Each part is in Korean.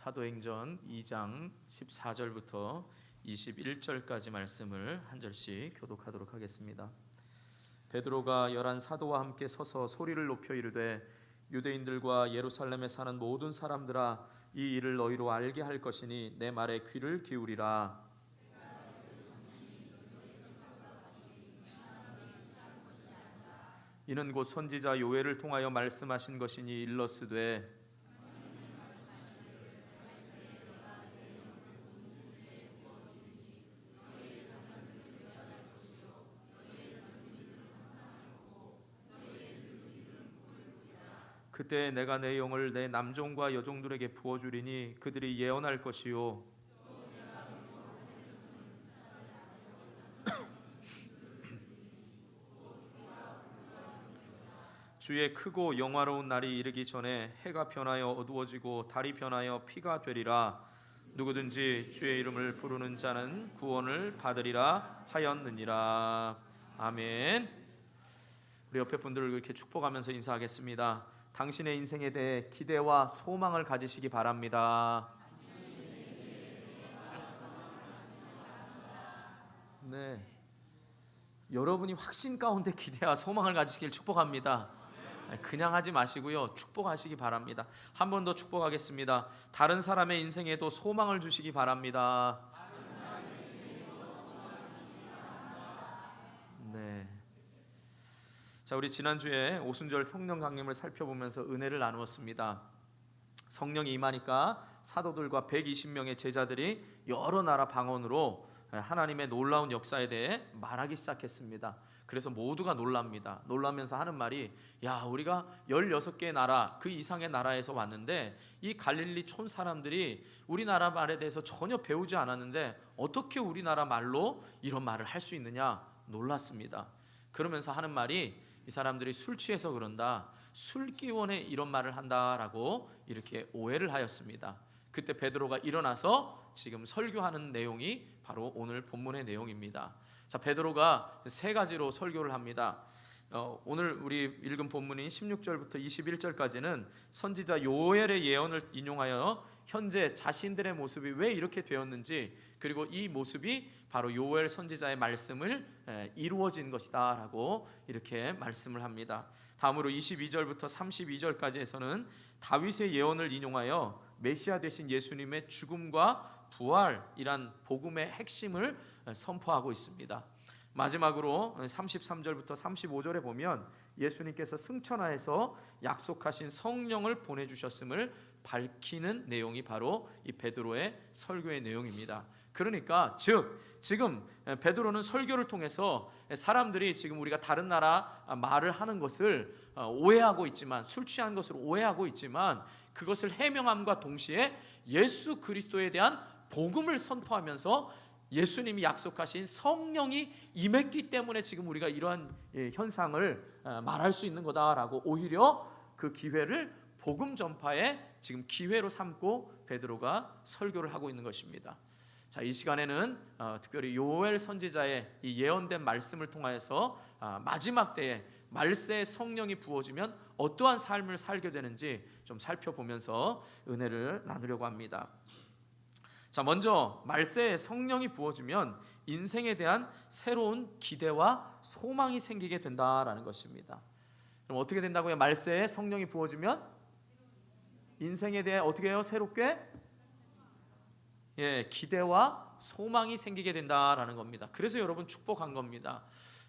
사도행전 2장 14절부터 21절까지 말씀을 한 절씩 교독하도록 하겠습니다. 베드로가 열한 사도와 함께 서서 소리를 높여 이르되 유대인들과 예루살렘에 사는 모든 사람들아, 이 일을 너희로 알게 할 것이니 내 말에 귀를 기울이라. 이는 곧 선지자 요엘을 통하여 말씀하신 것이니 일러스되 그때 내가 내 영을 내 남종과 여종들에게 부어주리니 그들이 예언할 것이요 주의 크고 영화로운 날이 이르기 전에 해가 변하여 어두워지고 달이 변하여 피가 되리라. 누구든지 주의 이름을 부르는 자는 구원을 받으리라 하였느니라. 아멘. 우리 옆에 분들을 이렇게 축복하면서 인사하겠습니다. 당신의 인생에 대해 기대와 소망을 가지시기 바랍니다. 네, 여러분이 확신 가운데 기대와 소망을 가지시길 축복합니다. 그냥 하지 마시고요, 축복하시기 바랍니다. 한 번 더 축복하겠습니다. 다른 사람의 인생에도 소망을 주시기 바랍니다. 네. 자, 우리 지난주에 오순절 성령 강림을 살펴보면서 은혜를 나누었습니다. 성령이 임하니까 사도들과 120명의 제자들이 여러 나라 방언으로 하나님의 놀라운 역사에 대해 말하기 시작했습니다. 그래서 모두가 놀랍니다. 놀라면서 하는 말이, 야, 우리가 16개의 나라, 그 이상의 나라에서 왔는데 이 갈릴리 촌 사람들이 우리나라 말에 대해서 전혀 배우지 않았는데 어떻게 우리나라 말로 이런 말을 할 수 있느냐 놀랐습니다. 그러면서 하는 말이, 이 사람들이 술 취해서 그런다, 술기원에 이런 말을 한다라고 이렇게 오해를 하였습니다. 그때 베드로가 일어나서 지금 설교하는 내용이 바로 오늘 본문의 내용입니다. 자, 베드로가 세 가지로 설교를 합니다. 오늘 우리 읽은 본문인 16절부터 21절까지는 선지자 요엘의 예언을 인용하여 현재 자신들의 모습이 왜 이렇게 되었는지, 그리고 이 모습이 바로 요엘 선지자의 말씀을 이루어진 것이다 라고 이렇게 말씀을 합니다. 다음으로 22절부터 32절까지에서는 다윗의 예언을 인용하여 메시아 되신 예수님의 죽음과 부활이란 복음의 핵심을 선포하고 있습니다. 마지막으로 33절부터 35절에 보면 예수님께서 승천하여서 약속하신 성령을 보내주셨음을 밝히는 내용이 바로 이 베드로의 설교의 내용입니다. 그러니까 지금 베드로는 설교를 통해서 사람들이 지금 우리가 다른 나라 말을 하는 것을 오해하고 있지만, 술 취한 것으로 오해하고 있지만, 그것을 해명함과 동시에 예수 그리스도에 대한 복음을 선포하면서 예수님이 약속하신 성령이 임했기 때문에 지금 우리가 이러한 현상을 말할 수 있는 거다라고 오히려 그 기회를 복음 전파의 지금 기회로 삼고 베드로가 설교를 하고 있는 것입니다. 자, 이 시간에는 특별히 요엘 선지자의 이 예언된 말씀을 통하여서 마지막 때에 말세의 성령이 부어지면 어떠한 삶을 살게 되는지 좀 살펴보면서 은혜를 나누려고 합니다. 자, 먼저 말세에 성령이 부어지면 인생에 대한 새로운 기대와 소망이 생기게 된다라는 것입니다. 그럼 어떻게 된다고요? 말세에 성령이 부어지면 인생에 대해 어떻게 해요? 새롭게 기대와 소망이 생기게 된다라는 겁니다. 그래서 여러분 축복한 겁니다.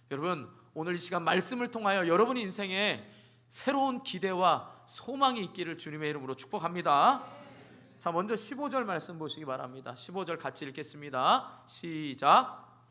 여러분, 오늘 이 시간 말씀을 통하여 여러분 인생에 새로운 기대와 소망이 있기를 주님의 이름으로 축복합니다. 자, 먼저 15절 말씀 보시기 바랍니다. 15절 같이 읽겠습니다. 시작.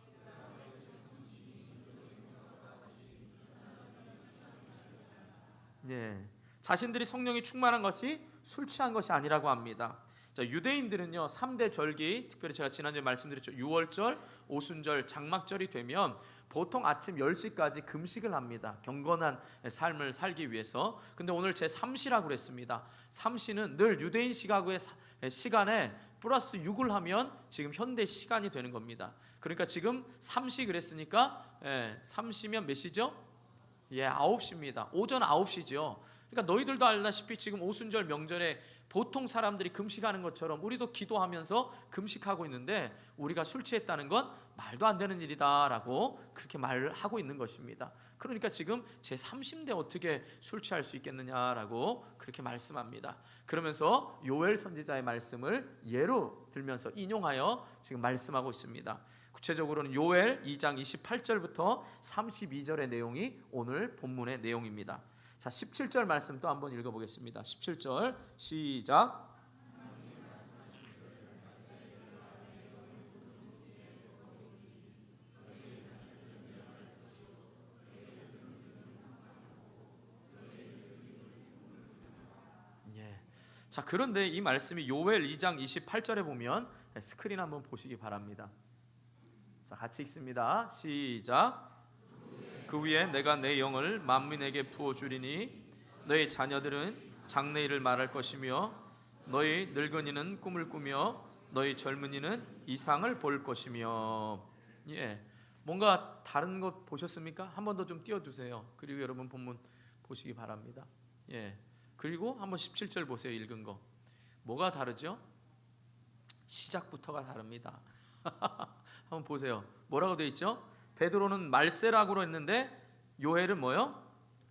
자신들이 성령이 충만한 것이 술 취한 것이 아니라고 합니다. 자, 유대인들은요 3대 절기, 특별히 제가 지난주에 말씀드렸죠, 유월절, 오순절, 장막절이 되면 보통 아침 10시까지 금식을 합니다. 경건한 삶을 살기 위해서. 근데 오늘 제 3시라고 그랬습니다. 3시는 늘 유대인 시각의 시간에 플러스 6을 하면 지금 현대 시간이 되는 겁니다. 그러니까 지금 3시 그랬으니까 3시면 몇 시죠? 9시입니다. 오전 9시죠. 그러니까 너희들도 알다시피 지금 오순절 명절에 보통 사람들이 금식하는 것처럼 우리도 기도하면서 금식하고 있는데 우리가 술 취했다는 건 말도 안 되는 일이다라고 그렇게 말을 하고 있는 것입니다. 그러니까 지금 제30대 어떻게 술 취할 수 있겠느냐라고 그렇게 말씀합니다. 그러면서 요엘 선지자의 말씀을 예로 들면서 인용하여 지금 말씀하고 있습니다. 구체적으로는 요엘 2장 28절부터 32절의 내용이 오늘 본문의 내용입니다. 자, 17절 말씀 또 한번 읽어보겠습니다. 17절 시작. 예. 자, 그런데 이 말씀이 요엘 2장 28절에 보면 스크린 한번 보시기 바랍니다. 자, 같이 읽습니다. 시작. 그 위에 내가 내 영을 만민에게 부어주리니 너희 자녀들은 장래일을 말할 것이며 너희 늙은이는 꿈을 꾸며 너희 젊은이는 이상을 볼 것이며. 예, 뭔가 다른 것 보셨습니까? 한 번 더 좀 띄워주세요. 그리고 여러분 본문 보시기 바랍니다. 예, 그리고 한번 17절 보세요. 읽은 거 뭐가 다르죠? 시작부터가 다릅니다. 한번 보세요. 뭐라고 되어 있죠? 베드로는 말세라고 했는데 요엘은 뭐요?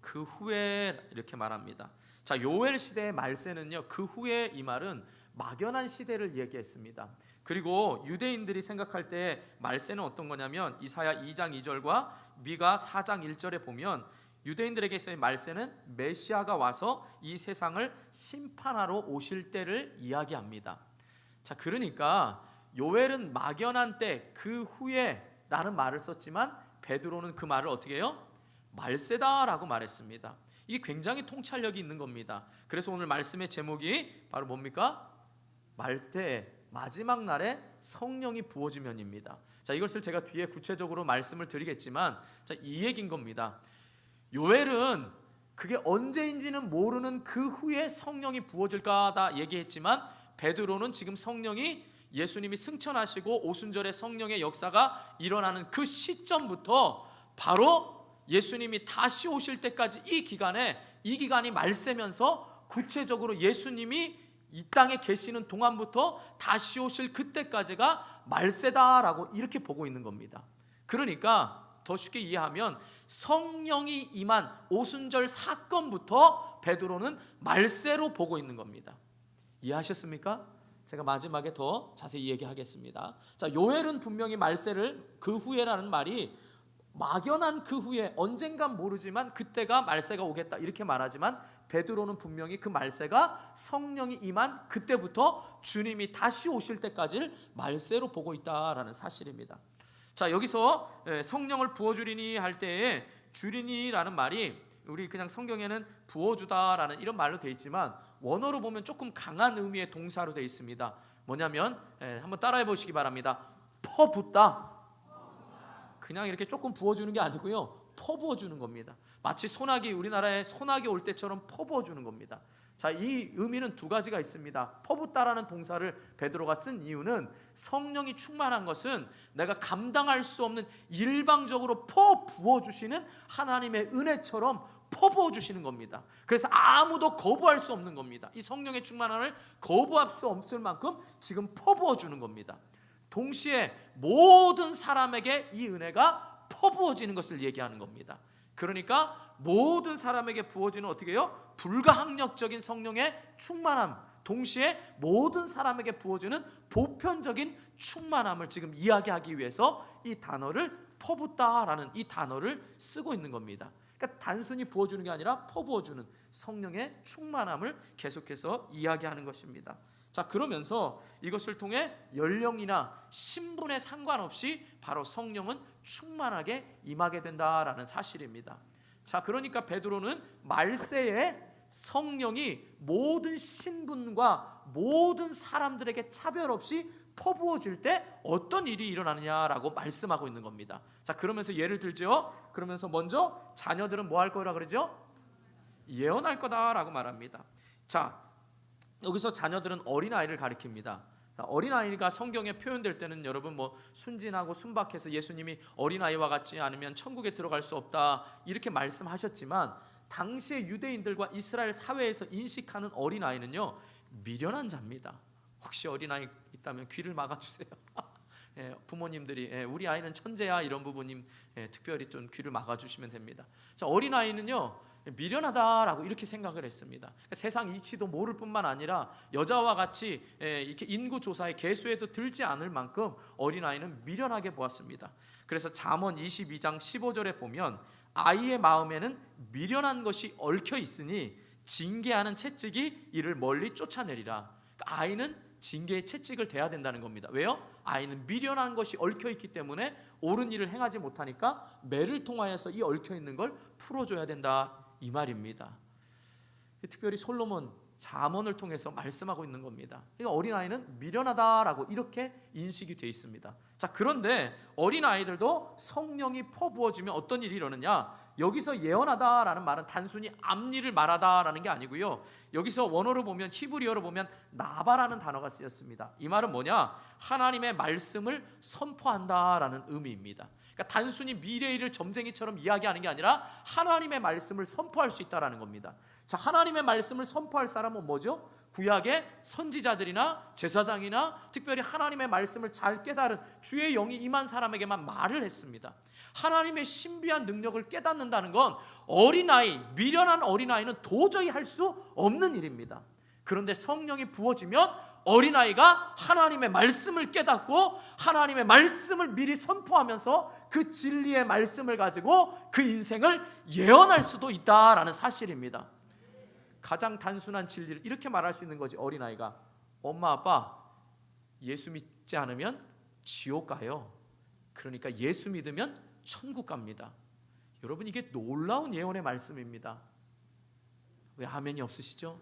그 후에 이렇게 말합니다. 자, 요엘 시대의 말세는요, 그 후에 이 말은 막연한 시대를 얘기했습니다. 그리고 유대인들이 생각할 때 말세는 어떤 거냐면 이사야 2장 2절과 미가 4장 1절에 보면 유대인들에게 있어의 말세는 메시아가 와서 이 세상을 심판하러 오실 때를 이야기합니다. 자, 그러니까 요엘은 막연한 때 그 후에 라는 말을 썼지만 베드로는 그 말을 어떻게 해요? 말세다라고 말했습니다. 이게 굉장히 통찰력이 있는 겁니다. 그래서 오늘 말씀의 제목이 바로 뭡니까? 말세 마지막 날에 성령이 부어지면입니다. 자, 이것을 제가 뒤에 구체적으로 말씀을 드리겠지만, 자, 이 얘기인 겁니다. 요엘은 그게 언제인지는 모르는 그 후에 성령이 부어질 거다 얘기했지만 베드로는 지금 성령이 예수님이 승천하시고 오순절에 성령의 역사가 일어나는 그 시점부터 바로 예수님이 다시 오실 때까지 이 기간이 말세면서 구체적으로 예수님이 이 땅에 계시는 동안부터 다시 오실 그때까지가 말세다라고 이렇게 보고 있는 겁니다. 그러니까 더 쉽게 이해하면 성령이 임한 오순절 사건부터 베드로는 말세로 보고 있는 겁니다. 이해하셨습니까? 제가 마지막에 더 자세히 얘기하겠습니다. 자, 요엘은 분명히 말세를 그 후에라는 말이 막연한 그 후에 언젠간 모르지만 그때가 말세가 오겠다 이렇게 말하지만 베드로는 분명히 그 말세가 성령이 임한 그때부터 주님이 다시 오실 때까지를 말세로 보고 있다라는 사실입니다. 자, 여기서 성령을 부어주리니 할 때에 주리니라는 말이 우리 그냥 성경에는 부어주다라는 이런 말로 되어 있지만 원어로 보면 조금 강한 의미의 동사로 되어 있습니다. 뭐냐면 한번 따라해 보시기 바랍니다. 퍼붓다. 그냥 이렇게 조금 부어주는 게 아니고요, 퍼부어주는 겁니다. 마치 우리나라에 소나기 올 때처럼 퍼부어주는 겁니다. 자, 이 의미는 두 가지가 있습니다. 퍼붓다라는 동사를 베드로가 쓴 이유는 성령이 충만한 것은 내가 감당할 수 없는 일방적으로 퍼부어주시는 하나님의 은혜처럼 퍼부어주시는 겁니다. 그래서 아무도 거부할 수 없는 겁니다. 이 성령의 충만함을 거부할 수 없을 만큼 지금 퍼부어주는 겁니다. 동시에 모든 사람에게 이 은혜가 퍼부어지는 것을 얘기하는 겁니다. 그러니까 모든 사람에게 부어지는 어떻게 해요? 불가항력적인 성령의 충만함, 동시에 모든 사람에게 부어지는 보편적인 충만함을 지금 이야기하기 위해서 이 단어를 퍼붓다라는 이 단어를 쓰고 있는 겁니다. 그러니까 단순히 부어주는 게 아니라 퍼부어주는 성령의 충만함을 계속해서 이야기하는 것입니다. 자, 그러면서 이것을 통해 연령이나 신분에 상관없이 바로 성령은 충만하게 임하게 된다라는 사실입니다. 자, 그러니까 베드로는 말세에 성령이 모든 신분과 모든 사람들에게 차별 없이 퍼부어질 때 어떤 일이 일어나느냐라고 말씀하고 있는 겁니다. 자, 그러면서 예를 들죠. 그러면서 먼저 자녀들은 뭐 할 거라 그러죠? 예언할 거다라고 말합니다. 자, 여기서 자녀들은 어린아이를 가리킵니다. 어린아이가 성경에 표현될 때는 여러분 뭐 순진하고 순박해서 예수님이 어린아이와 같지 않으면 천국에 들어갈 수 없다 이렇게 말씀하셨지만 당시의 유대인들과 이스라엘 사회에서 인식하는 어린아이는요, 미련한 자입니다. 혹시 어린아이 있다면 귀를 막아주세요. 부모님들이 우리 아이는 천재야 이런 부모님 특별히 좀 귀를 막아주시면 됩니다. 자, 어린아이는요 미련하다라고 이렇게 생각을 했습니다. 그러니까 세상 이치도 모를 뿐만 아니라 여자와 같이 이렇게 인구조사의 계수에도 들지 않을 만큼 어린아이는 미련하게 보았습니다. 그래서 잠언 22장 15절에 보면 아이의 마음에는 미련한 것이 얽혀 있으니 징계하는 채찍이 이를 멀리 쫓아내리라. 그러니까 아이는 징계의 채찍을 대야 된다는 겁니다. 왜요? 아이는 미련한 것이 얽혀 있기 때문에 옳은 일을 행하지 못하니까 매를 통하여서 이 얽혀 있는 걸 풀어줘야 된다 이 말입니다. 특별히 솔로몬 잠언을 통해서 말씀하고 있는 겁니다. 어린아이는 미련하다라고 이렇게 인식이 되어 있습니다. 자, 그런데 어린아이들도 성령이 퍼부어지면 어떤 일이 일어나냐? 여기서 예언하다라는 말은 단순히 앞일을 말하다라는 게 아니고요, 여기서 원어로 보면 히브리어로 보면 나바라는 단어가 쓰였습니다. 이 말은 뭐냐? 하나님의 말씀을 선포한다라는 의미입니다. 그러니까 단순히 미래의 일을 점쟁이처럼 이야기하는 게 아니라 하나님의 말씀을 선포할 수 있다라는 겁니다. 자, 하나님의 말씀을 선포할 사람은 뭐죠? 구약의 선지자들이나 제사장이나 특별히 하나님의 말씀을 잘 깨달은 주의 영이 임한 사람에게만 말을 했습니다. 하나님의 신비한 능력을 깨닫는다는 건 어린아이, 미련한 어린아이는 도저히 할 수 없는 일입니다. 그런데 성령이 부어지면 어린아이가 하나님의 말씀을 깨닫고 하나님의 말씀을 미리 선포하면서 그 진리의 말씀을 가지고 그 인생을 예언할 수도 있다라는 사실입니다. 가장 단순한 진리를 이렇게 말할 수 있는 거지. 어린아이가 엄마 아빠 예수 믿지 않으면 지옥 가요. 그러니까 예수 믿으면 천국 갑니다. 여러분, 이게 놀라운 예언의 말씀입니다. 왜 아멘이 없으시죠?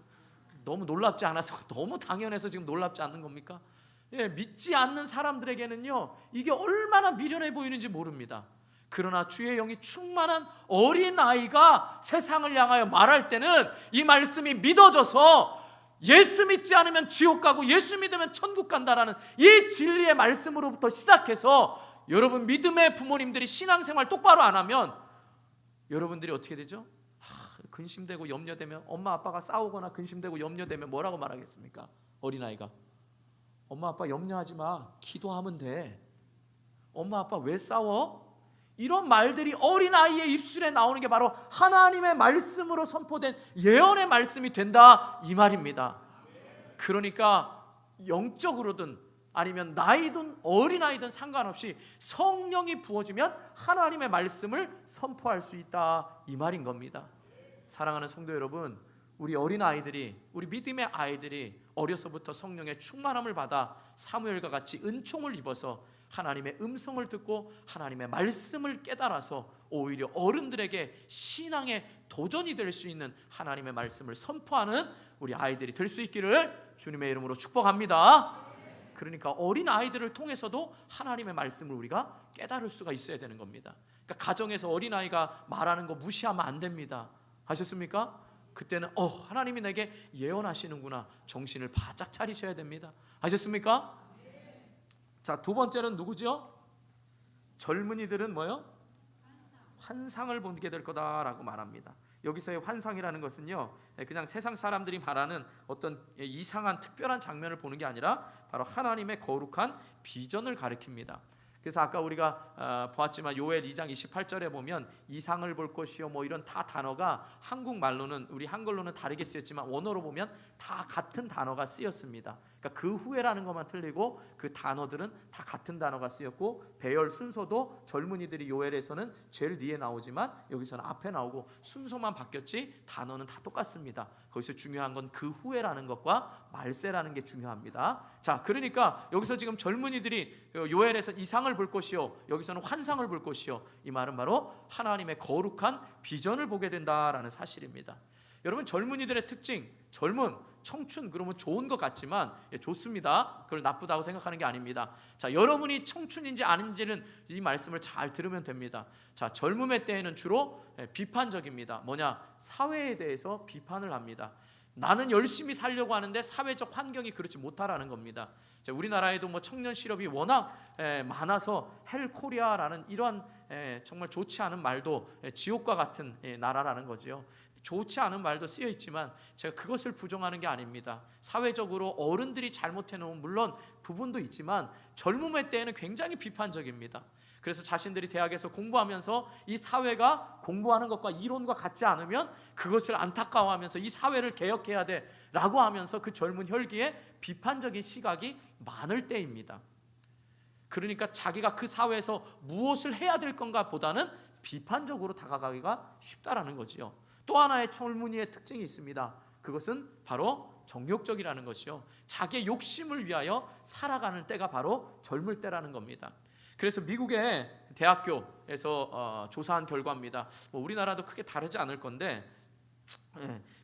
너무 놀랍지 않아서, 너무 당연해서 지금 놀랍지 않는 겁니까? 믿지 않는 사람들에게는요 이게 얼마나 미련해 보이는지 모릅니다. 그러나 주의 영이 충만한 어린아이가 세상을 향하여 말할 때는 이 말씀이 믿어져서 예수 믿지 않으면 지옥 가고 예수 믿으면 천국 간다라는 이 진리의 말씀으로부터 시작해서, 여러분 믿음의 부모님들이 신앙생활 똑바로 안 하면 여러분들이 어떻게 되죠? 근심되고 염려되면, 엄마 아빠가 싸우거나 근심되고 염려되면 뭐라고 말하겠습니까? 어린아이가 엄마 아빠 염려하지 마, 기도하면 돼. 엄마 아빠 왜 싸워? 이런 말들이 어린아이의 입술에 나오는 게 바로 하나님의 말씀으로 선포된 예언의 말씀이 된다 이 말입니다. 그러니까 영적으로든 아니면 나이든 어린아이든 상관없이 성령이 부어지면 하나님의 말씀을 선포할 수 있다 이 말인 겁니다. 사랑하는 성도 여러분, 우리 어린아이들이, 우리 믿음의 아이들이 어려서부터 성령의 충만함을 받아 사무엘과 같이 은총을 입어서 하나님의 음성을 듣고 하나님의 말씀을 깨달아서 오히려 어른들에게 신앙의 도전이 될 수 있는 하나님의 말씀을 선포하는 우리 아이들이 될 수 있기를 주님의 이름으로 축복합니다. 그러니까 어린 아이들을 통해서도 하나님의 말씀을 우리가 깨달을 수가 있어야 되는 겁니다. 그러니까 가정에서 어린 아이가 말하는 거 무시하면 안 됩니다. 아셨습니까? 그때는 하나님이 내게 예언하시는구나, 정신을 바짝 차리셔야 됩니다. 아셨습니까? 자, 두 번째는 누구죠? 젊은이들은 뭐요? 환상을 보게 될 거다라고 말합니다. 여기서의 환상이라는 것은요 그냥 세상 사람들이 말하는 어떤 이상한 특별한 장면을 보는 게 아니라 바로 하나님의 거룩한 비전을 가리킵니다. 그래서 아까 우리가 보았지만 요엘 2장 28절에 보면 이상을 볼 것이요 뭐 이런 다 단어가 한국말로는, 우리 한글로는 다르게 쓰였지만 원어로 보면 다 같은 단어가 쓰였습니다. 그러니까 그 후에라는 것만 틀리고 그 단어들은 다 같은 단어가 쓰였고, 배열 순서도 젊은이들이 요엘에서는 제일 뒤에 나오지만 여기서는 앞에 나오고 순서만 바뀌었지 단어는 다 똑같습니다. 거기서 중요한 건 그 후에라는 것과 말세라는 게 중요합니다. 자, 그러니까 여기서 지금 젊은이들이 요엘에서 이상을 볼 것이요, 여기서는 환상을 볼 것이요, 이 말은 바로 하나님의 거룩한 비전을 보게 된다라는 사실입니다. 여러분, 젊은이들의 특징, 젊음, 청춘 그러면 좋은 것 같지만 좋습니다. 그걸 나쁘다고 생각하는 게 아닙니다. 자, 여러분이 청춘인지 아닌지는 이 말씀을 잘 들으면 됩니다. 자, 젊음의 때에는 주로 비판적입니다. 뭐냐? 사회에 대해서 비판을 합니다. 나는 열심히 살려고 하는데 사회적 환경이 그렇지 못하라는 겁니다. 자, 우리나라에도 뭐 청년 실업이 워낙 많아서 헬코리아라는 이러한 정말 좋지 않은 말도 지옥과 같은 나라라는 거죠. 좋지 않은 말도 쓰여 있지만 제가 그것을 부정하는 게 아닙니다. 사회적으로 어른들이 잘못해놓은 물론 부분도 있지만 젊음의 때에는 굉장히 비판적입니다. 그래서 자신들이 대학에서 공부하면서 이 사회가 공부하는 것과 이론과 같지 않으면 그것을 안타까워하면서 이 사회를 개혁해야 돼라고 하면서 그 젊은 혈기에 비판적인 시각이 많을 때입니다. 그러니까 자기가 그 사회에서 무엇을 해야 될 건가 보다는 비판적으로 다가가기가 쉽다라는 거지요. 또 하나의 젊은이의 특징이 있습니다. 그것은 바로 정욕적이라는 것이요. 자기의 욕심을 위하여 살아가는 때가 바로 젊을 때라는 겁니다. 그래서 미국의 대학교에서 조사한 결과입니다. 우리나라도 크게 다르지 않을 건데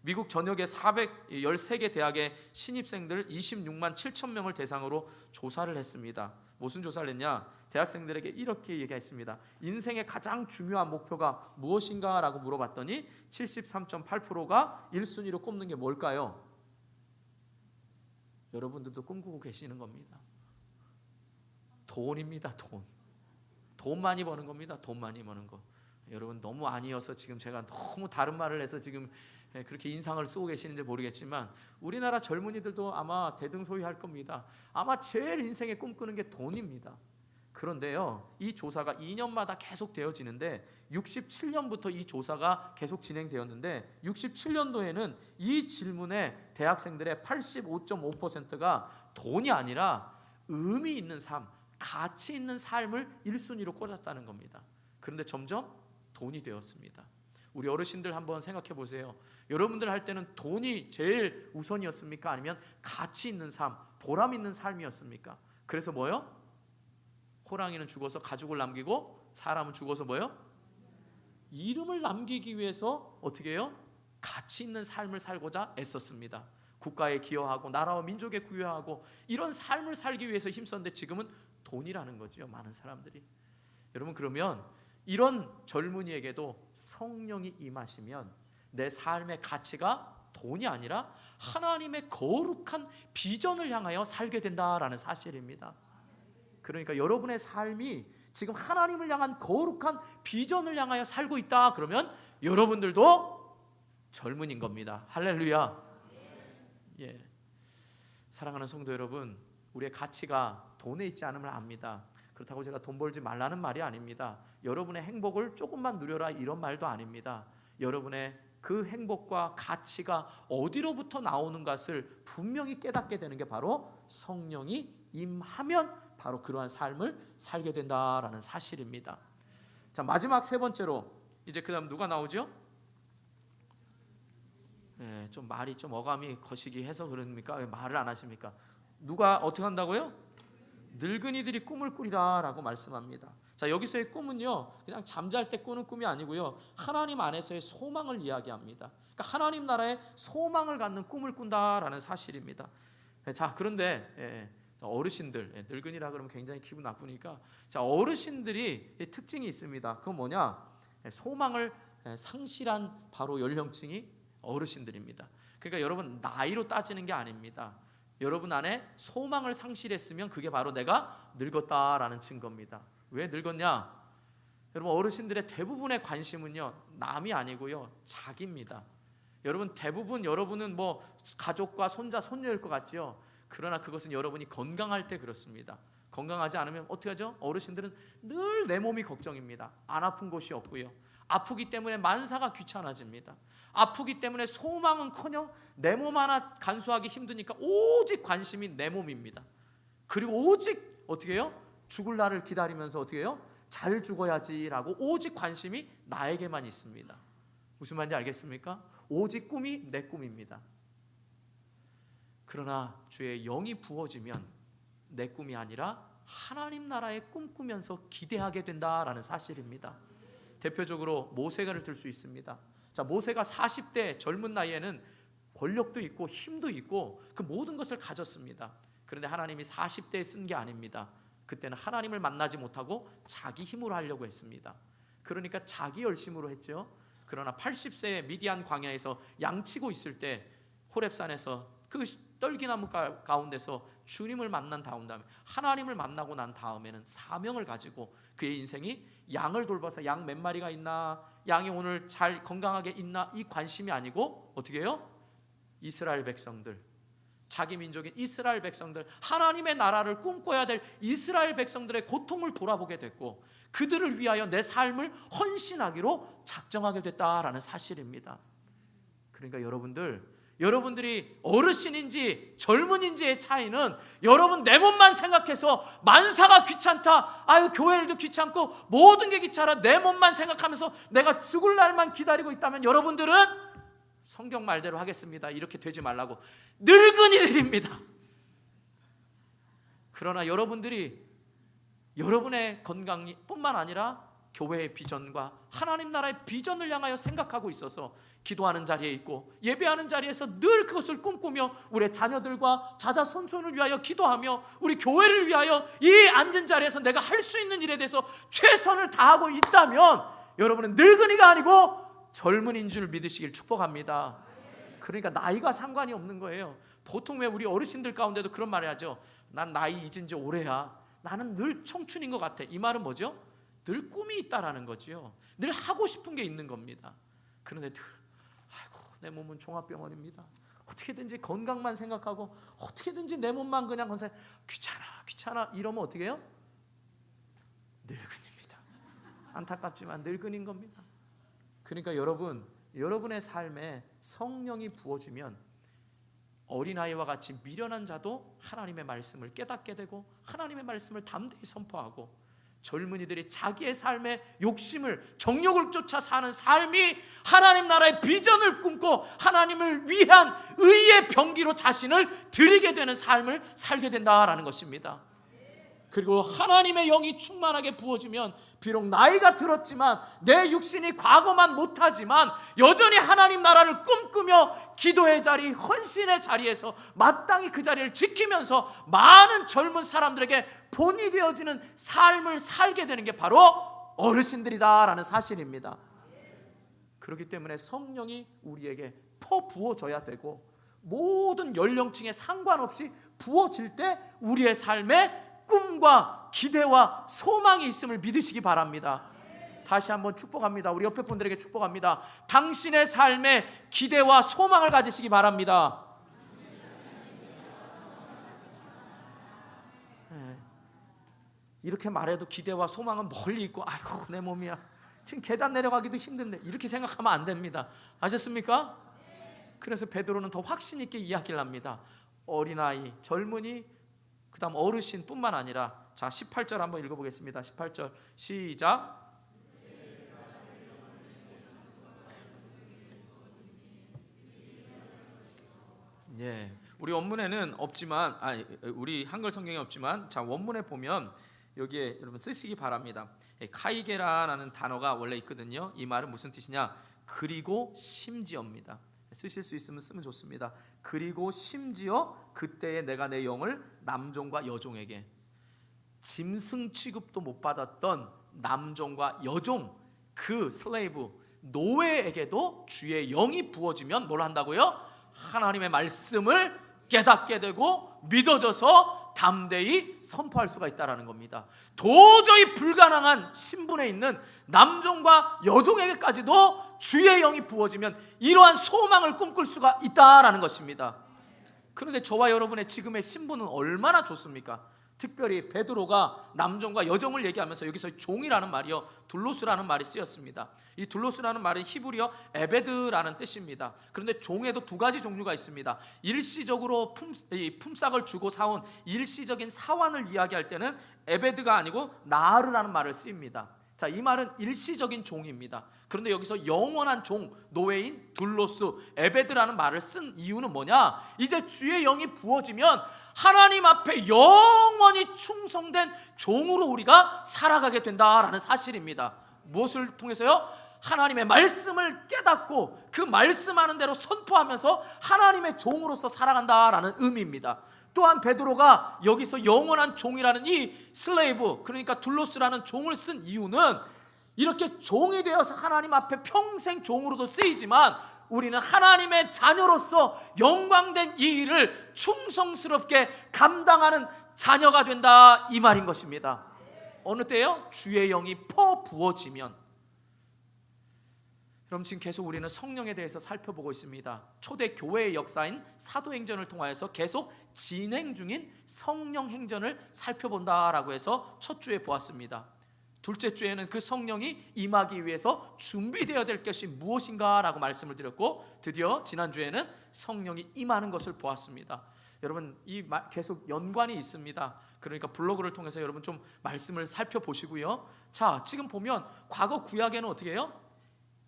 미국 전역의 413개 대학의 신입생들 26만 7천 명을 대상으로 조사를 했습니다. 무슨 조사를 했냐? 대학생들에게 이렇게 얘기했습니다. 인생의 가장 중요한 목표가 무엇인가? 라고 물어봤더니 73.8%가 1순위로 꼽는 게 뭘까요? 여러분들도 꿈꾸고 계시는 겁니다. 돈입니다. 돈 많이 버는 겁니다. 돈 많이 버는 거. 여러분 너무 아니어서 지금 제가 너무 다른 말을 해서 지금 그렇게 인상을 쓰고 계시는지 모르겠지만 우리나라 젊은이들도 아마 대등소이할 겁니다. 아마 제일 인생에 꿈꾸는 게 돈입니다. 그런데요, 이 조사가 2년마다 계속 되어지는데 67년부터 이 조사가 계속 진행되었는데 67년도에는 이 질문에 대학생들의 85.5%가 돈이 아니라 의미 있는 삶, 가치 있는 삶을 1순위로 꽂았다는 겁니다. 그런데 점점 돈이 되었습니다. 우리 어르신들 한번 생각해 보세요. 여러분들 할 때는 돈이 제일 우선이었습니까? 아니면 가치 있는 삶, 보람 있는 삶이었습니까? 그래서 뭐요? 호랑이는 죽어서 가죽을 남기고 사람은 죽어서 뭐요? 이름을 남기기 위해서 어떻게 해요? 가치 있는 삶을 살고자 애썼습니다. 국가에 기여하고 나라와 민족에 구애하고 이런 삶을 살기 위해서 힘썼는데 지금은 돈이라는 거죠. 많은 사람들이. 여러분 그러면 이런 젊은이에게도 성령이 임하시면 내 삶의 가치가 돈이 아니라 하나님의 거룩한 비전을 향하여 살게 된다라는 사실입니다. 그러니까 여러분의 삶이 지금 하나님을 향한 거룩한 비전을 향하여 살고 있다 그러면 여러분들도 젊은인 겁니다. 할렐루야. 예. 사랑하는 성도 여러분, 우리의 가치가 돈에 있지 않음을 압니다. 그렇다고 제가 돈 벌지 말라는 말이 아닙니다. 여러분의 행복을 조금만 누려라 이런 말도 아닙니다. 여러분의 그 행복과 가치가 어디로부터 나오는 것을 분명히 깨닫게 되는 게 바로 성령이 임하면 바로 그러한 삶을 살게 된다라는 사실입니다. 자, 마지막 세 번째로 이제 그다음 누가 나오죠? 예, 좀 말이 좀 어감이 거시기해서 그럽니까? 왜 말을 안 하십니까? 누가 어떻게 한다고요? 늙은이들이 꿈을 꾸리라라고 말씀합니다. 자, 여기서의 꿈은요, 그냥 잠잘 때 꾸는 꿈이 아니고요, 하나님 안에서의 소망을 이야기합니다. 그러니까 하나님 나라의 소망을 갖는 꿈을 꾼다라는 사실입니다. 자, 그런데 어르신들, 늙은이라 그러면 굉장히 기분 나쁘니까, 자, 어르신들이 특징이 있습니다. 그건 뭐냐? 소망을 상실한 바로 연령층이 어르신들입니다. 그러니까 여러분 나이로 따지는 게 아닙니다. 여러분 안에 소망을 상실했으면 그게 바로 내가 늙었다라는 증거입니다. 왜 늙었냐? 여러분 어르신들의 대부분의 관심은요, 남이 아니고요, 자기입니다. 여러분 대부분 여러분은 뭐 가족과 손자 손녀일 것 같지요. 그러나 그것은 여러분이 건강할 때 그렇습니다. 건강하지 않으면 어떻게 하죠? 어르신들은 늘 내 몸이 걱정입니다. 안 아픈 곳이 없고요. 아프기 때문에 만사가 귀찮아집니다. 아프기 때문에 소망은커녕 내 몸 하나 간수하기 힘드니까 오직 관심이 내 몸입니다. 그리고 오직 어떻게 해요? 죽을 날을 기다리면서 어떻게 해요? 잘 죽어야지라고 오직 관심이 나에게만 있습니다. 무슨 말인지 알겠습니까? 오직 꿈이 내 꿈입니다. 그러나 주의 영이 부어지면 내 꿈이 아니라 하나님 나라의 꿈꾸면서 기대하게 된다라는 사실입니다. 대표적으로 모세가를 들 수 있습니다. 자, 모세가 40대 젊은 나이에는 권력도 있고 힘도 있고 그 모든 것을 가졌습니다. 그런데 하나님이 40대에 쓴 게 아닙니다. 그때는 하나님을 만나지 못하고 자기 힘으로 하려고 했습니다. 그러니까 자기 열심으로 했죠. 그러나 80세에 미디안 광야에서 양치고 있을 때 호렙산에서 그 떨기나무 가운데서 주님을 만난 다음에 하나님을 만나고 난 다음에는 사명을 가지고 그의 인생이 양을 돌봐서 양 몇 마리가 있나, 양이 오늘 잘 건강하게 있나 이 관심이 아니고 어떻게 해요? 이스라엘 백성들, 자기 민족인 이스라엘 백성들, 하나님의 나라를 꿈꿔야 될 이스라엘 백성들의 고통을 돌아보게 됐고 그들을 위하여 내 삶을 헌신하기로 작정하게 됐다라는 사실입니다. 그러니까 여러분들이 어르신인지 젊은인지의 차이는 여러분 내 몸만 생각해서 만사가 귀찮다, 아유 교회 일도 귀찮고 모든 게 귀찮아, 내 몸만 생각하면서 내가 죽을 날만 기다리고 있다면 여러분들은 성경 말대로 하겠습니다, 이렇게 되지 말라고, 늙은이들입니다. 그러나 여러분들이 여러분의 건강뿐만 아니라 교회의 비전과 하나님 나라의 비전을 향하여 생각하고 있어서 기도하는 자리에 있고 예배하는 자리에서 늘 그것을 꿈꾸며 우리 자녀들과 자자손손을 위하여 기도하며 우리 교회를 위하여 이 앉은 자리에서 내가 할 수 있는 일에 대해서 최선을 다하고 있다면 여러분은 늙은이가 아니고 젊은이인 줄 믿으시길 축복합니다. 그러니까 나이가 상관이 없는 거예요. 보통 왜 우리 어르신들 가운데도 그런 말을 하죠. 난 나이 잊은 지 오래야, 나는 늘 청춘인 것 같아. 이 말은 뭐죠? 늘 꿈이 있다라는 거지요. 늘 하고 싶은 게 있는 겁니다. 그런데 늘 아이고 내 몸은 종합병원입니다, 어떻게든지 건강만 생각하고 어떻게든지 내 몸만 그냥 건강, 귀찮아 이러면 어떻게 해요? 늙은입니다. 안타깝지만 늙은인 겁니다. 그러니까 여러분의 삶에 성령이 부어지면 어린아이와 같이 미련한 자도 하나님의 말씀을 깨닫게 되고 하나님의 말씀을 담대히 선포하고, 젊은이들이 자기의 삶의 욕심을 정욕을 쫓아 사는 삶이 하나님 나라의 비전을 꿈고 하나님을 위한 의의 병기로 자신을 드리게 되는 삶을 살게 된다라는 것입니다. 그리고 하나님의 영이 충만하게 부어지면 비록 나이가 들었지만 내 육신이 과거만 못하지만 여전히 하나님 나라를 꿈꾸며 기도의 자리, 헌신의 자리에서 마땅히 그 자리를 지키면서 많은 젊은 사람들에게 본이 되어지는 삶을 살게 되는 게 바로 어르신들이다라는 사실입니다. 그렇기 때문에 성령이 우리에게 퍼부어져야 되고 모든 연령층에 상관없이 부어질 때 우리의 삶에 꿈과 기대와 소망이 있음을 믿으시기 바랍니다. 다시 한번 축복합니다. 우리 옆에 분들에게 축복합니다. 당신의 삶에 기대와 소망을 가지시기 바랍니다. 이렇게 말해도 기대와 소망은 멀리 있고 아이고 내 몸이야, 지금 계단 내려가기도 힘든데 이렇게 생각하면 안 됩니다. 아셨습니까? 그래서 베드로는 더 확신 있게 이야기를 합니다. 어린아이, 젊은이, 그 다음 어르신뿐만 아니라, 자 18절 한번 읽어보겠습니다. 18절 시작. 예, 우리 원문에는 없지만, 우리 한글 성경에 없지만, 자 원문에 보면 여기에 여러분 쓰시기 바랍니다. 카이게라라는 단어가 원래 있거든요. 이 말은 무슨 뜻이냐? 그리고 심지어입니다. 쓰실 수 있으면 쓰면 좋습니다. 그리고 심지어 그때에 내가 내 영을 남종과 여종에게, 짐승 취급도 못 받았던 남종과 여종, 그 슬레이브 노예에게도 주의 영이 부어지면 뭘 한다고요? 하나님의 말씀을 깨닫게 되고 믿어져서 담대히 선포할 수가 있다는 겁니다. 도저히 불가능한 신분에 있는 남종과 여종에게까지도 주의 영이 부어지면 이러한 소망을 꿈꿀 수가 있다는 것입니다. 그런데 저와 여러분의 지금의 신분은 얼마나 좋습니까? 특별히 베드로가 남종과 여종을 얘기하면서 여기서 종이라는 말이요, 둘로스라는 말이 쓰였습니다. 이 둘로스라는 말은 히브리어 에베드라는 뜻입니다. 그런데 종에도 두 가지 종류가 있습니다. 일시적으로 품삯을 주고 사온 일시적인 사환을 이야기할 때는 에베드가 아니고 나르라는 말을 씁니다. 자, 이 말은 일시적인 종입니다. 그런데 여기서 영원한 종, 노예인 둘로스, 에베드라는 말을 쓴 이유는 뭐냐? 이제 주의 영이 부어지면 하나님 앞에 영원히 충성된 종으로 우리가 살아가게 된다라는 사실입니다. 무엇을 통해서요? 하나님의 말씀을 깨닫고 그 말씀하는 대로 선포하면서 하나님의 종으로서 살아간다라는 의미입니다. 또한 베드로가 여기서 영원한 종이라는 이 슬레이브, 그러니까 둘로스라는 종을 쓴 이유는 이렇게 종이 되어서 하나님 앞에 평생 종으로도 쓰이지만 우리는 하나님의 자녀로서 영광된 이 일을 충성스럽게 감당하는 자녀가 된다, 이 말인 것입니다. 어느 때요? 주의 영이 퍼부어지면. 여러분, 지금 계속 우리는 성령에 대해서 살펴보고 있습니다. 초대 교회의 역사인 사도행전을 통하여서 계속 진행 중인 성령 행전을 살펴본다라고 해서 첫 주에 보았습니다. 둘째 주에는 그 성령이 임하기 위해서 준비되어야 될 것이 무엇인가 라고 말씀을 드렸고, 드디어 지난주에는 성령이 임하는 것을 보았습니다. 여러분, 계속 연관이 있습니다. 그러니까 블로그를 통해서 여러분 좀 말씀을 살펴보시고요. 자, 지금 보면 과거 구약에는 어떻게 해요?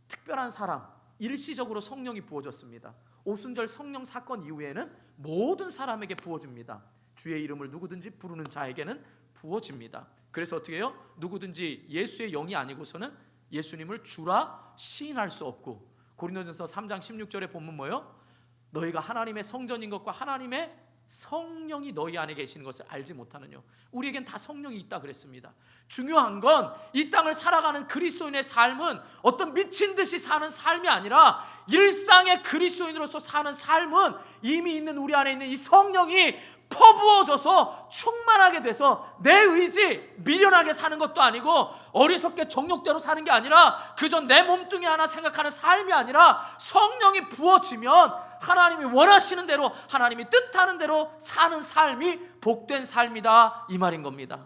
특별한 사람, 일시적으로 성령이 부어졌습니다. 오순절 성령 사건 이후에는 모든 사람에게 부어집니다. 주의 이름을 누구든지 부르는 자에게는 부어집니다. 그래서 어떻게 해요? 누구든지 예수의 영이 아니고서는 예수님을 주라 시인할 수 없고, 고린도전서 3장 16절에 보면 뭐예요? 너희가 하나님의 성전인 것과 하나님의 성령이 너희 안에 계시는 것을 알지 못하느냐. 우리에겐 다 성령이 있다 그랬습니다. 중요한 건 이 땅을 살아가는 그리스도인의 삶은 어떤 미친 듯이 사는 삶이 아니라 일상의 그리스도인으로서 사는 삶은 이미 있는 우리 안에 있는 이 성령이 퍼부어져서 충만하게 돼서 내 의지 미련하게 사는 것도 아니고 어리석게 정욕대로 사는 게 아니라 그저 내 몸뚱이 하나 생각하는 삶이 아니라 성령이 부어지면 하나님이 원하시는 대로, 하나님이 뜻하는 대로 사는 삶이 복된 삶이다, 이 말인 겁니다.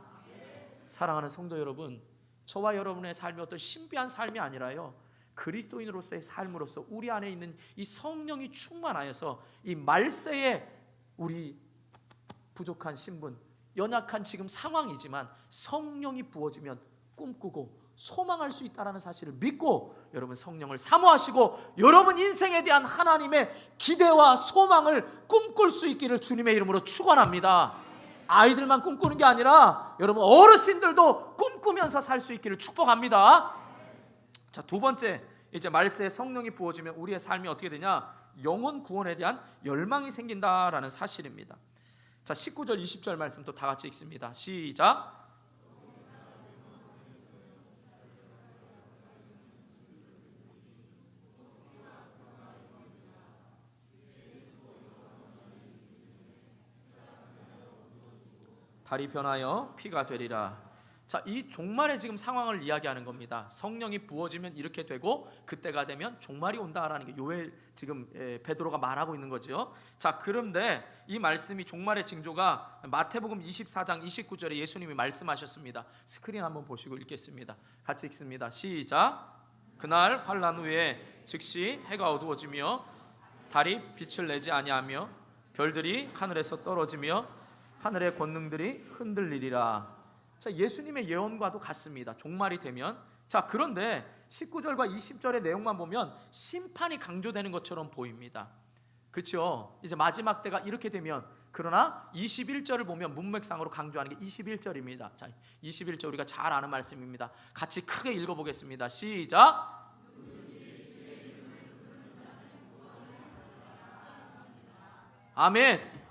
사랑하는 성도 여러분, 저와 여러분의 삶이 어떤 신비한 삶이 아니라요, 그리스도인으로서의 삶으로서 우리 안에 있는 이 성령이 충만하여서 이 말세에 우리 부족한 신분, 연약한 지금 상황이지만 성령이 부어지면 꿈꾸고 소망할 수 있다는 사실을 믿고 여러분 성령을 사모하시고 여러분 인생에 대한 하나님의 기대와 소망을 꿈꿀 수 있기를 주님의 이름으로 축원합니다. 아이들만 꿈꾸는 게 아니라 여러분 어르신들도 꿈꾸면서 살 수 있기를 축복합니다. 자, 두 번째, 이제 말세에 성령이 부어지면 우리의 삶이 어떻게 되냐? 영혼 구원에 대한 열망이 생긴다라는 사실입니다. 자, 19절 20절 말씀 또 다 같이 읽습니다. 시작. 달이 변하여 피가 되리라. 자, 이 종말의 지금 상황을 이야기하는 겁니다. 성령이 부어지면 이렇게 되고 그때가 되면 종말이 온다라는 게 요엘 지금 베드로가 말하고 있는 거죠. 자, 그런데 이 말씀이 종말의 징조가 마태복음 24장 29절에 예수님이 말씀하셨습니다. 스크린 한번 보시고 읽겠습니다. 같이 읽습니다. 시작. 그날 환난 후에 즉시 해가 어두워지며 달이 빛을 내지 아니하며 별들이 하늘에서 떨어지며 하늘의 권능들이 흔들리리라. 자, 예수님의 예언과도 같습니다. 종말이 되면. 자, 그런데 19절과 20절의 내용만 보면 심판이 강조되는 것처럼 보입니다. 그렇죠? 이제 마지막 때가 이렇게 되면, 그러나 21절을 보면 문맥상으로 강조하는 게 21절입니다. 자, 21절 우리가 잘 아는 말씀입니다. 같이 크게 읽어보겠습니다. 시작. 아멘.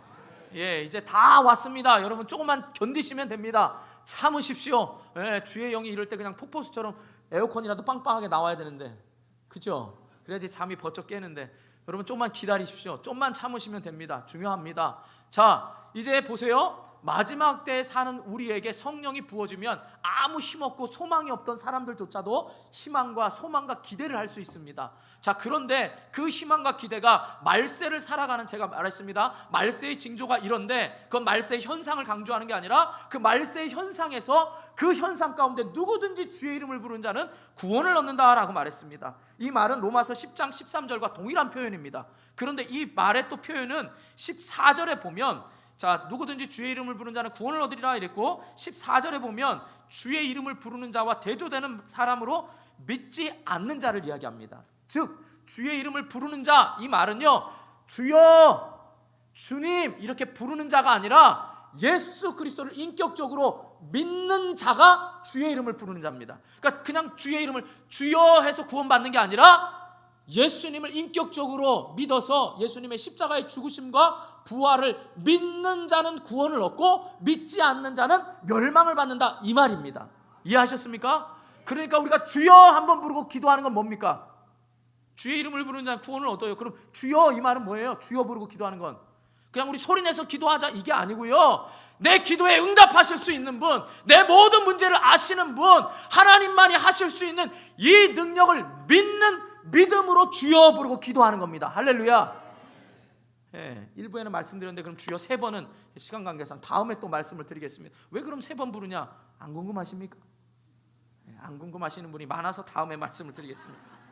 예, 이제 다 왔습니다. 여러분 조금만 견디시면 됩니다. 참으십시오. 예, 주의 영이 이럴 때 그냥 폭포수처럼 에어컨이라도 빵빵하게 나와야 되는데, 그죠? 그래야지 잠이 번쩍 깨는데 여러분 조금만 기다리십시오. 좀만 참으시면 됩니다. 중요합니다. 자, 이제 보세요. 마지막 때에 사는 우리에게 성령이 부어지면 아무 힘없고 소망이 없던 사람들조차도 희망과 소망과 기대를 할 수 있습니다. 자, 그런데 그 희망과 기대가 말세를 살아가는, 제가 말했습니다, 말세의 징조가 이런데 그건 말세의 현상을 강조하는 게 아니라 그 말세의 현상에서 그 현상 가운데 누구든지 주의 이름을 부르는 자는 구원을 얻는다라고 말했습니다. 이 말은 로마서 10장 13절과 동일한 표현입니다. 그런데 이 말의 또 표현은 14절에 보면, 자, 누구든지 주의 이름을 부르는 자는 구원을 얻으리라 이랬고, 14절에 보면 주의 이름을 부르는 자와 대조되는 사람으로 믿지 않는 자를 이야기합니다. 즉 주의 이름을 부르는 자, 이 말은요, 주여, 주님 이렇게 부르는 자가 아니라 예수 그리스도를 인격적으로 믿는 자가 주의 이름을 부르는 자입니다. 그러니까 그냥 주의 이름을 주여 해서 구원받는 게 아니라 예수님을 인격적으로 믿어서 예수님의 십자가의 죽으심과 부활을 믿는 자는 구원을 얻고 믿지 않는 자는 멸망을 받는다, 이 말입니다. 이해하셨습니까? 그러니까 우리가 주여 한번 부르고 기도하는 건 뭡니까? 주의 이름을 부르는 자는 구원을 얻어요. 그럼 주여, 이 말은 뭐예요? 주여 부르고 기도하는 건 그냥 우리 소리내서 기도하자 이게 아니고요, 내 기도에 응답하실 수 있는 분, 내 모든 문제를 아시는 분, 하나님만이 하실 수 있는 이 능력을 믿는 믿음으로 주여 부르고 기도하는 겁니다. 할렐루야. 예, 일부에는 말씀드렸는데 그럼 주여 3번은 시간 관계상 다음에 또 말씀을 드리겠습니다. 왜 그럼 3번 부르냐? 안 궁금하십니까? 예, 안 궁금하시는 분이 많아서 다음에 말씀을 드리겠습니다.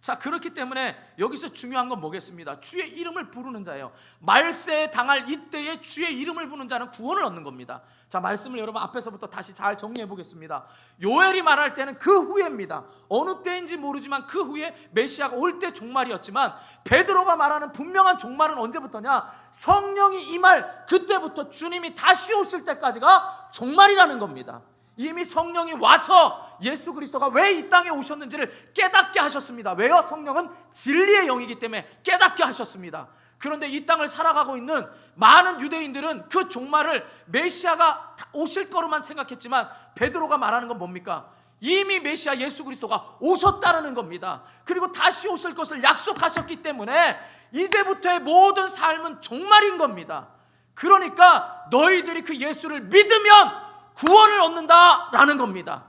자, 그렇기 때문에 여기서 중요한 건 뭐겠습니다? 주의 이름을 부르는 자예요. 말세에 당할 이때에 주의 이름을 부르는 자는 구원을 얻는 겁니다. 자, 말씀을 여러분 앞에서부터 다시 잘 정리해 보겠습니다. 요엘이 말할 때는 그 후에입니다. 어느 때인지 모르지만 그 후에 메시아가 올 때 종말이었지만, 베드로가 말하는 분명한 종말은 언제부터냐? 성령이 임할 그때부터 주님이 다시 오실 때까지가 종말이라는 겁니다. 이미 성령이 와서 예수 그리스도가 왜 이 땅에 오셨는지를 깨닫게 하셨습니다. 왜요? 성령은 진리의 영이기 때문에 깨닫게 하셨습니다. 그런데 이 땅을 살아가고 있는 많은 유대인들은 그 종말을 메시아가 오실 거로만 생각했지만, 베드로가 말하는 건 뭡니까? 이미 메시아 예수 그리스도가 오셨다는 겁니다. 그리고 다시 오실 것을 약속하셨기 때문에 이제부터의 모든 삶은 종말인 겁니다. 그러니까 너희들이 그 예수를 믿으면 구원을 얻는다라는 겁니다.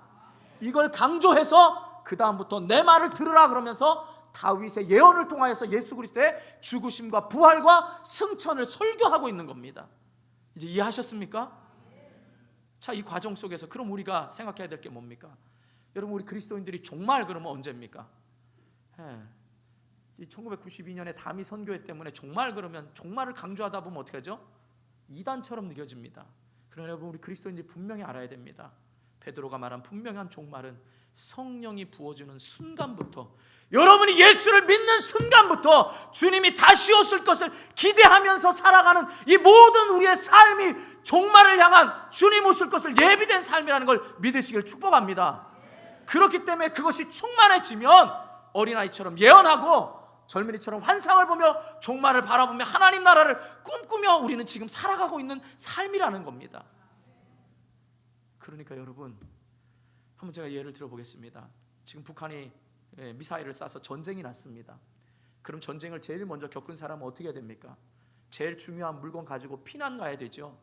이걸 강조해서 그 다음부터 내 말을 들으라 그러면서 다윗의 예언을 통하여서 예수 그리스도의 죽으심과 부활과 승천을 설교하고 있는 겁니다. 이제 이해하셨습니까? 자, 이 과정 속에서 그럼 우리가 생각해야 될 게 뭡니까? 여러분, 우리 그리스도인들이 종말 그러면 언제입니까? 1992년에 다미 선교회 때문에 종말 그러면, 종말을 강조하다 보면 어떻게 하죠? 이단처럼 느껴집니다. 그러나 여러분, 우리 그리스도인들이 분명히 알아야 됩니다. 베드로가 말한 분명한 종말은 성령이 부어주는 순간부터, 여러분이 예수를 믿는 순간부터 주님이 다시 오실 것을 기대하면서 살아가는 이 모든 우리의 삶이 종말을 향한 주님 오실 것을 예비된 삶이라는 걸 믿으시길 축복합니다. 그렇기 때문에 그것이 충만해지면 어린아이처럼 예언하고 젊은이처럼 환상을 보며 종말을 바라보며 하나님 나라를 꿈꾸며 우리는 지금 살아가고 있는 삶이라는 겁니다. 그러니까 여러분, 한번 제가 예를 들어보겠습니다. 지금 북한이 미사일을 쏴서 전쟁이 났습니다. 그럼 전쟁을 제일 먼저 겪은 사람은 어떻게 해야 됩니까? 제일 중요한 물건 가지고 피난 가야 되죠.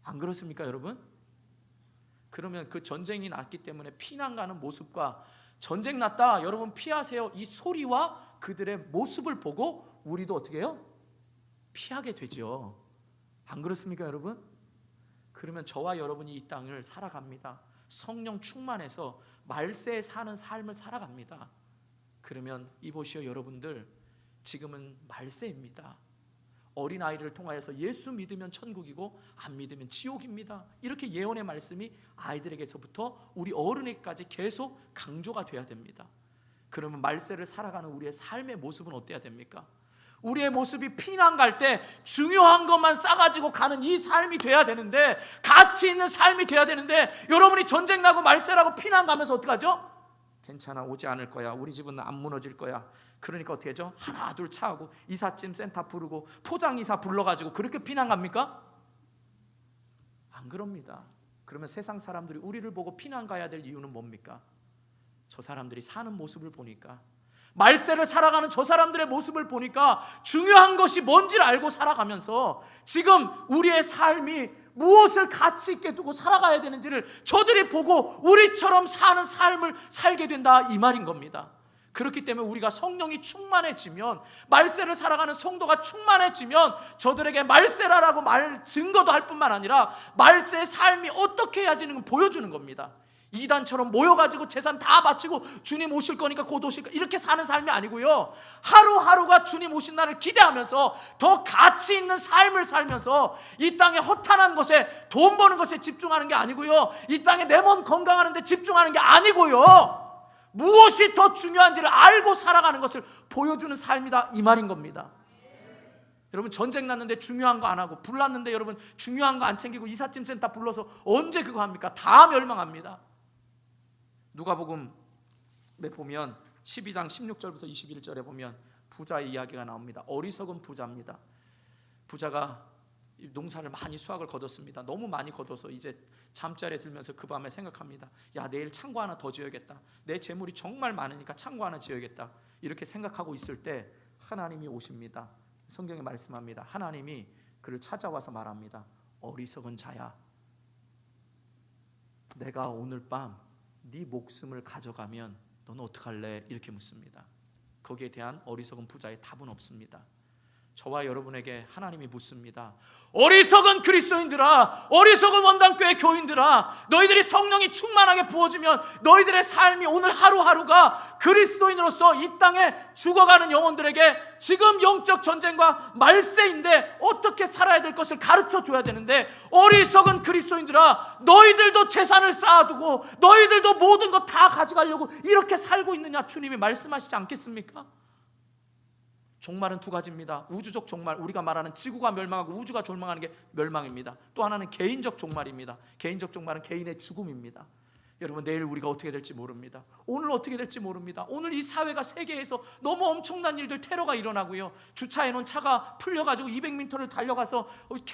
안 그렇습니까, 여러분? 그러면 그 전쟁이 났기 때문에 피난 가는 모습과 전쟁 났다, 여러분 피하세요, 이 소리와 그들의 모습을 보고 우리도 어떻게 해요? 피하게 되죠. 안 그렇습니까, 여러분? 그러면 저와 여러분이 이 땅을 살아갑니다. 성령 충만해서 말세에 사는 삶을 살아갑니다. 그러면 이보시오, 여러분들, 지금은 말세입니다. 어린아이를 통하여서 예수 믿으면 천국이고 안 믿으면 지옥입니다. 이렇게 예언의 말씀이 아이들에게서부터 우리 어른에게까지 계속 강조가 돼야 됩니다. 그러면 말세를 살아가는 우리의 삶의 모습은 어때야 됩니까? 우리의 모습이 피난 갈 때 중요한 것만 싸가지고 가는 이 삶이 돼야 되는데, 가치 있는 삶이 돼야 되는데, 여러분이 전쟁 나고 말세라고 피난 가면서 어떡하죠? 괜찮아, 오지 않을 거야, 우리 집은 안 무너질 거야. 그러니까 어떻게 하죠? 하나 둘 차하고 이삿짐 센터 부르고 포장이사 불러가지고 그렇게 피난 갑니까? 안 그럽니다. 그러면 세상 사람들이 우리를 보고 피난 가야 될 이유는 뭡니까? 저 사람들이 사는 모습을 보니까, 말세를 살아가는 저 사람들의 모습을 보니까 중요한 것이 뭔지를 알고 살아가면서 지금 우리의 삶이 무엇을 가치 있게 두고 살아가야 되는지를 저들이 보고 우리처럼 사는 삶을 살게 된다, 이 말인 겁니다. 그렇기 때문에 우리가 성령이 충만해지면, 말세를 살아가는 성도가 충만해지면 저들에게 말세라라고 증거도 할 뿐만 아니라 말세의 삶이 어떻게 해야지는 걸 보여주는 겁니다. 이단처럼 모여가지고 재산 다 바치고 주님 오실 거니까 곧 오실 거니까 이렇게 사는 삶이 아니고요, 하루하루가 주님 오신 날을 기대하면서 더 가치 있는 삶을 살면서 이 땅의 허탄한 것에, 돈 버는 것에 집중하는 게 아니고요, 이 땅에 내 몸 건강하는 데 집중하는 게 아니고요, 무엇이 더 중요한지를 알고 살아가는 것을 보여주는 삶이다, 이 말인 겁니다. 여러분, 전쟁 났는데 중요한 거 안 하고, 불 났는데 여러분 중요한 거 안 챙기고 이삿짐 센터 불러서 언제 그거 합니까? 다 멸망합니다. 누가복음에 보면 12장 16절부터 21절에 보면 부자의 이야기가 나옵니다. 어리석은 부자입니다. 부자가 농사를 많이 수확을 거뒀습니다. 너무 많이 거둬서 이제 잠자리에 들면서 그 밤에 생각합니다. 야, 내일 창고 하나 더 지어야겠다. 내 재물이 정말 많으니까 창고 하나 지어야겠다. 이렇게 생각하고 있을 때 하나님이 오십니다. 성경에 말씀합니다. 하나님이 그를 찾아와서 말합니다. 어리석은 자야, 내가 오늘 밤 네 목숨을 가져가면 너는 어떡할래? 이렇게 묻습니다. 거기에 대한 어리석은 부자의 답은 없습니다. 저와 여러분에게 하나님이 묻습니다. 어리석은 그리스도인들아, 어리석은 원당교회 교인들아, 너희들이 성령이 충만하게 부어지면 너희들의 삶이 오늘 하루하루가 그리스도인으로서 이 땅에 죽어가는 영혼들에게 지금 영적 전쟁과 말세인데 어떻게 살아야 될 것을 가르쳐 줘야 되는데, 어리석은 그리스도인들아, 너희들도 재산을 쌓아두고 너희들도 모든 것 다 가져가려고 이렇게 살고 있느냐, 주님이 말씀하시지 않겠습니까? 종말은 두 가지입니다. 우주적 종말, 우리가 말하는 지구가 멸망하고 우주가 절망하는 게 멸망입니다. 또 하나는 개인적 종말입니다. 개인적 종말은 개인의 죽음입니다. 여러분, 내일 우리가 어떻게 될지 모릅니다. 오늘 어떻게 될지 모릅니다. 오늘 이 사회가, 세계에서 너무 엄청난 일들, 테러가 일어나고요, 주차해놓은 차가 풀려가지고 200m를 달려가서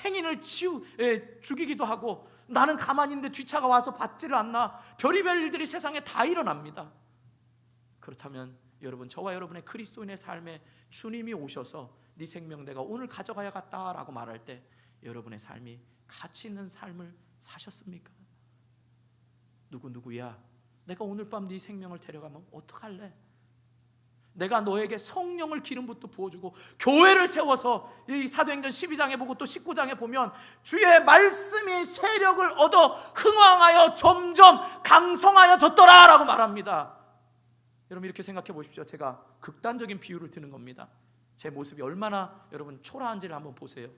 행인을 죽이기도 하고, 나는 가만히 있는데 뒷차가 와서 받지를 않나, 별의별 일들이 세상에 다 일어납니다. 그렇다면 여러분, 저와 여러분의 그리스도인의 삶에 주님이 오셔서 네 생명 내가 오늘 가져가야겠다라고 말할 때 여러분의 삶이 가치 있는 삶을 사셨습니까? 누구야, 내가 오늘 밤 네 생명을 데려가면 어떡할래? 내가 너에게 성령을 기름부터 부어주고 교회를 세워서, 이 사도행전 12장에 보고 또 19장에 보면 주의 말씀이 세력을 얻어 흥왕하여 점점 강성하여졌더라 라고 말합니다. 여러분, 이렇게 생각해 보십시오. 제가 극단적인 비유를 드는 겁니다. 제 모습이 얼마나 여러분 초라한지를 한번 보세요.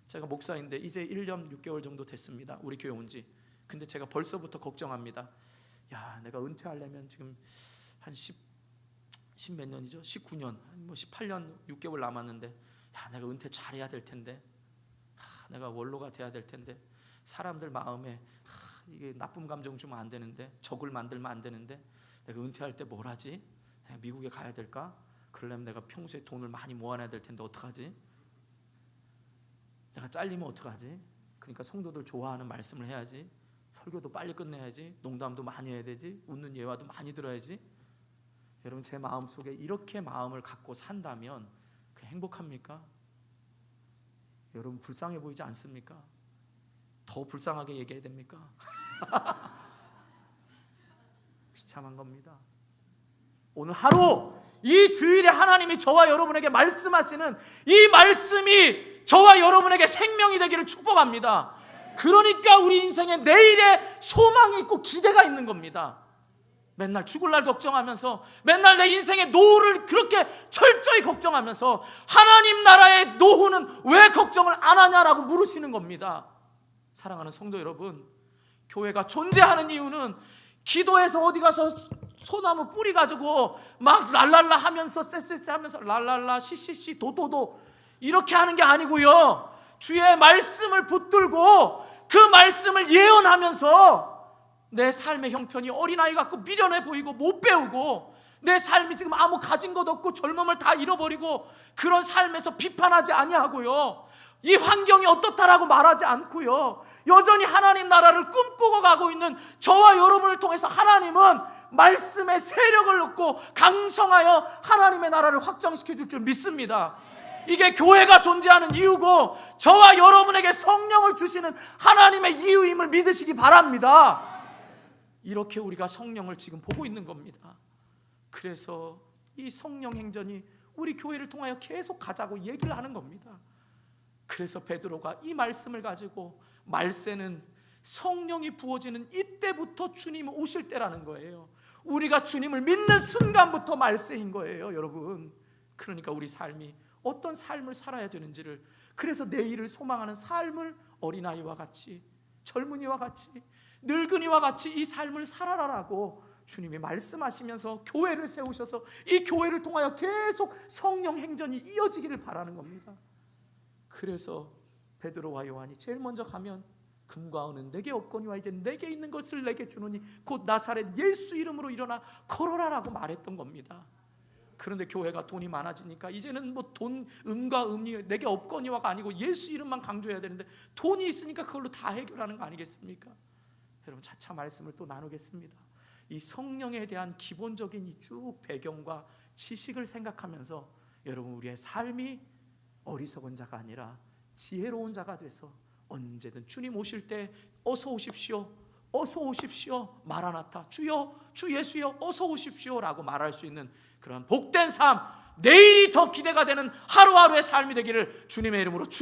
제가 목사인데 이제 1년 6개월 정도 됐습니다, 우리 교회 온 지. 근데 제가 벌써부터 걱정합니다. 야, 내가 은퇴하려면 지금 한 10 몇 년이죠? 19년, 뭐 18년 6개월 남았는데, 야, 내가 은퇴 잘해야 될 텐데, 내가 원로가 돼야 될 텐데, 사람들 마음에 이게 나쁜 감정 주면 안 되는데, 적을 만들면 안 되는데, 내가 은퇴할 때 뭘 하지? 내가 미국에 가야 될까? 그러려면 내가 평소에 돈을 많이 모아놔야 될 텐데 어떡하지? 내가 잘리면 어떡하지? 그러니까 성도들 좋아하는 말씀을 해야지, 설교도 빨리 끝내야지, 농담도 많이 해야 되지, 웃는 예화도 많이 들어야지. 여러분, 제 마음속에 이렇게 마음을 갖고 산다면 그 행복합니까? 여러분, 불쌍해 보이지 않습니까? 더 불쌍하게 얘기해야 됩니까? 비참한 겁니다. 오늘 하루, 이 주일에 하나님이 저와 여러분에게 말씀하시는 이 말씀이 저와 여러분에게 생명이 되기를 축복합니다. 그러니까 우리 인생에 내일에 소망이 있고 기대가 있는 겁니다. 맨날 죽을 날 걱정하면서, 맨날 내 인생의 노후를 그렇게 철저히 걱정하면서 하나님 나라의 노후는 왜 걱정을 안 하냐라고 물으시는 겁니다. 사랑하는 성도 여러분, 교회가 존재하는 이유는 기도해서 어디 가서 소나무 뿌리 가지고 막 랄랄라 하면서 쎄쎄쎄 하면서 랄랄라 시시시 도도도 이렇게 하는 게 아니고요, 주의 말씀을 붙들고 그 말씀을 예언하면서 내 삶의 형편이 어린아이 같고 미련해 보이고 못 배우고, 내 삶이 지금 아무 가진 것 없고 젊음을 다 잃어버리고, 그런 삶에서 비판하지 아니하고요, 이 환경이 어떻다라고 말하지 않고요, 여전히 하나님 나라를 꿈꾸고 가고 있는 저와 여러분을 통해서 하나님은 말씀의 세력을 얻고 강성하여 하나님의 나라를 확장시켜 줄 줄 믿습니다. 이게 교회가 존재하는 이유고 저와 여러분에게 성령을 주시는 하나님의 이유임을 믿으시기 바랍니다. 이렇게 우리가 성령을 지금 보고 있는 겁니다. 그래서 이 성령 행전이 우리 교회를 통하여 계속 가자고 얘기를 하는 겁니다. 그래서 베드로가 이 말씀을 가지고, 말세는 성령이 부어지는 이때부터 주님 오실 때라는 거예요. 우리가 주님을 믿는 순간부터 말세인 거예요, 여러분. 그러니까 우리 삶이 어떤 삶을 살아야 되는지를, 그래서 내일을 소망하는 삶을 어린아이와 같이, 젊은이와 같이, 늙은이와 같이 이 삶을 살아라라고 주님이 말씀하시면서 교회를 세우셔서 이 교회를 통하여 계속 성령 행전이 이어지기를 바라는 겁니다. 그래서 베드로와 요한이 제일 먼저 가면 금과 은은 내게 없거니와 이제 내게 있는 것을 내게 주노니 곧 나사렛 예수 이름으로 일어나 걸어라라고 말했던 겁니다. 그런데 교회가 돈이 많아지니까 이제는 뭐 돈, 은과 은이 내게 없거니와가 아니고 예수 이름만 강조해야 되는데, 돈이 있으니까 그걸로 다 해결하는 거 아니겠습니까? 여러분, 차차 말씀을 또 나누겠습니다. 이 성령에 대한 기본적인 이 쭉 배경과 지식을 생각하면서 여러분, 우리의 삶이 어리석은 자가 아니라 지혜로운 자가 돼서 언제든 주님 오실 때 어서 오십시오, 어서 오십시오 마라나타, 주여 주 예수여 어서 오십시오라고 말할 수 있는 그런 복된 삶, 내일이 더 기대가 되는 하루하루의 삶이 되기를 주님의 이름으로 축원합니다.